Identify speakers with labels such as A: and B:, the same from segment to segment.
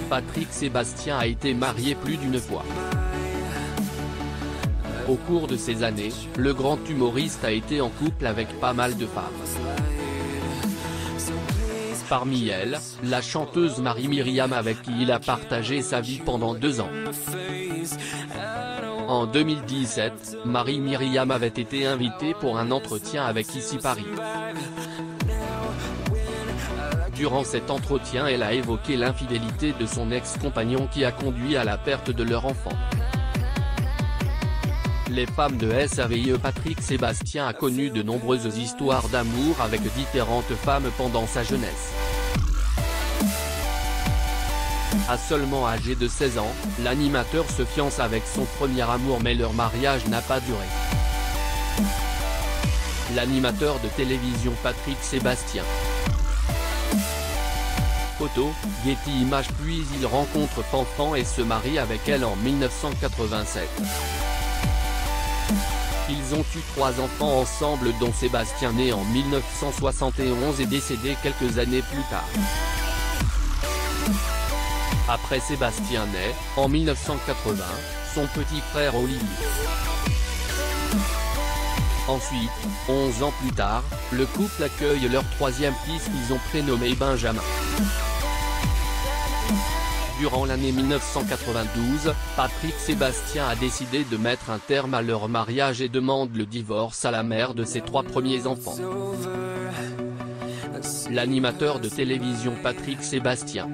A: Patrick Sébastien a été marié plus d'une fois. Au cours de ces années, le grand humoriste a été en couple avec pas mal de femmes. Parmi elles, la chanteuse Marie-Myriam avec qui il a partagé sa vie pendant 2 ans. En 2017, Marie-Myriam avait été invitée pour un entretien avec Ici Paris. Durant cet entretien, elle a évoqué l'infidélité de son ex-compagnon qui a conduit à la perte de leur enfant. Les femmes de SAVIE. Patrick Sébastien a connu de nombreuses histoires d'amour avec différentes femmes pendant sa jeunesse. Seulement âgé de 16 ans, l'animateur se fiance avec son premier amour mais leur mariage n'a pas duré. L'animateur de télévision Patrick Sébastien. Photo, Getty Images. Puis il rencontre Fanfan et se marie avec elle en 1987. Ils ont eu 3 enfants ensemble dont Sébastien né en 1971 et décédé quelques années plus tard. Après Sébastien naît, en 1980, son petit frère Olivier. Ensuite, 11 ans plus tard, le couple accueille leur 3e fils qu'ils ont prénommé Benjamin. Durant l'année 1992, Patrick Sébastien a décidé de mettre un terme à leur mariage et demande le divorce à la mère de ses 3 premiers enfants. L'animateur de télévision Patrick Sébastien.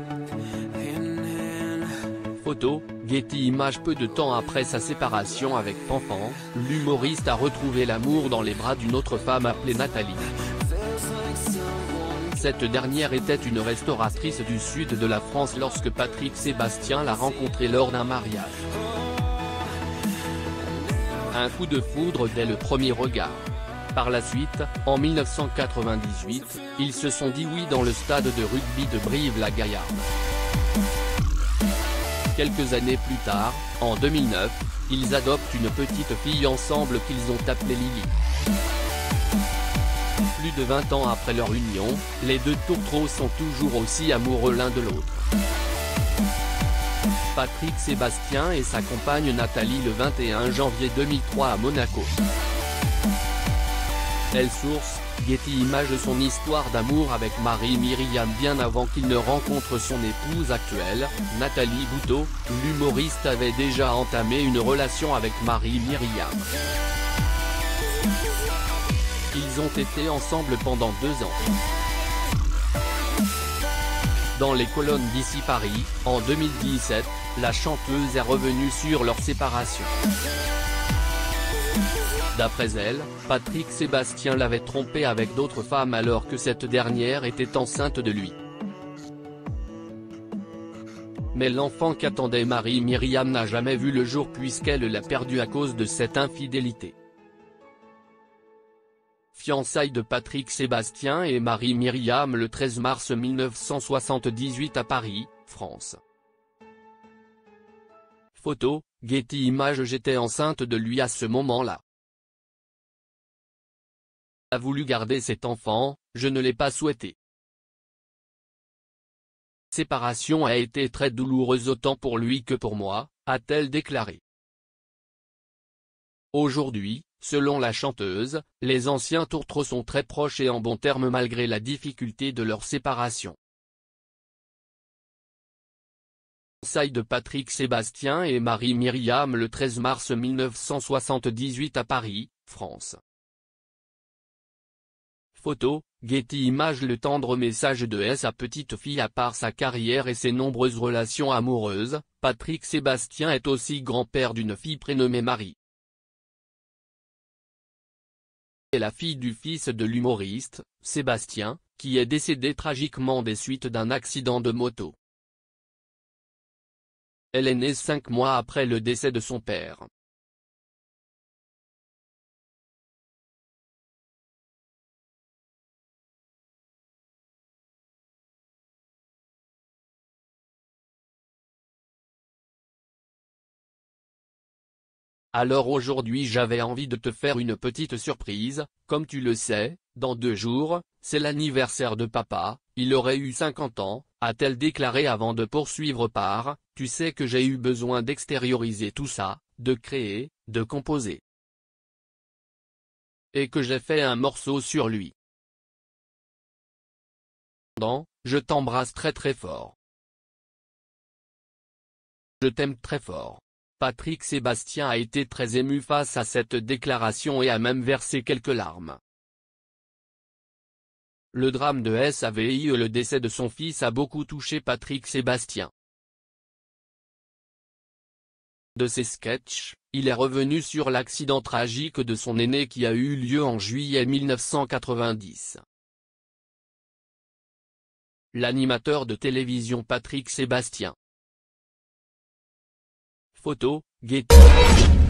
A: Photo, Getty Images. Peu de temps après sa séparation avec Fanfan, l'humoriste a retrouvé l'amour dans les bras d'une autre femme appelée Nathalie. Cette dernière était une restauratrice du sud de la France lorsque Patrick Sébastien l'a rencontrée lors d'un mariage. Un coup de foudre dès le premier regard. Par la suite, en 1998, ils se sont dit oui dans le stade de rugby de Brive-la-Gaillarde. Quelques années plus tard, en 2009, ils adoptent une petite fille ensemble qu'ils ont appelée Lily. Plus de 20 ans après leur union, les deux tourtereaux sont toujours aussi amoureux l'un de l'autre. Patrick Sébastien et sa compagne Nathalie le 21 janvier 2003 à Monaco. Elle source, Getty Images. Son histoire d'amour avec Marie-Myriam. Bien avant qu'il ne rencontre son épouse actuelle, Nathalie Boutot, l'humoriste avait déjà entamé une relation avec Marie-Myriam. Ils ont été ensemble pendant 2 ans. Dans les colonnes d'Ici Paris, en 2017, la chanteuse est revenue sur leur séparation. D'après elle, Patrick Sébastien l'avait trompée avec d'autres femmes alors que cette dernière était enceinte de lui. Mais l'enfant qu'attendait Marie-Myriam n'a jamais vu le jour puisqu'elle l'a perdu à cause de cette infidélité. Fiançailles de Patrick Sébastien et Marie-Myriam le 13 mars 1978 à Paris, France. Photo, Getty Images. J'étais enceinte de lui à ce moment-là. A voulu garder cet enfant, je ne l'ai pas souhaité. Séparation a été très douloureuse autant pour lui que pour moi, a-t-elle déclaré. Aujourd'hui, selon la chanteuse, les anciens tourtereaux sont très proches et en bons termes malgré la difficulté de leur séparation. Fiançailles de Patrick Sébastien et Marie-Myriam le 13 mars 1978 à Paris, France. Photo, Getty Images. Le tendre message de sa petite fille. À part sa carrière et ses nombreuses relations amoureuses, Patrick Sébastien est aussi grand-père d'une fille prénommée Marie. Et la fille du fils de l'humoriste, Sébastien, qui est décédé tragiquement des suites d'un accident de moto. Elle est née 5 mois après le décès de son père. Alors aujourd'hui j'avais envie de te faire une petite surprise, comme tu le sais, dans 2 jours, c'est l'anniversaire de papa, il aurait eu 50 ans, a-t-elle déclaré avant de poursuivre par « Tu sais que j'ai eu besoin d'extérioriser tout ça, de créer, de composer. Et que j'ai fait un morceau sur lui. Je t'embrasse très très fort. Je t'aime très fort. » Patrick Sébastien a été très ému face à cette déclaration et a même versé quelques larmes. Le drame de SAVI et le décès de son fils a beaucoup touché Patrick Sébastien. De ses sketchs, il est revenu sur l'accident tragique de son aîné qui a eu lieu en juillet 1990. L'animateur de télévision Patrick Sébastien. Photo, Getty.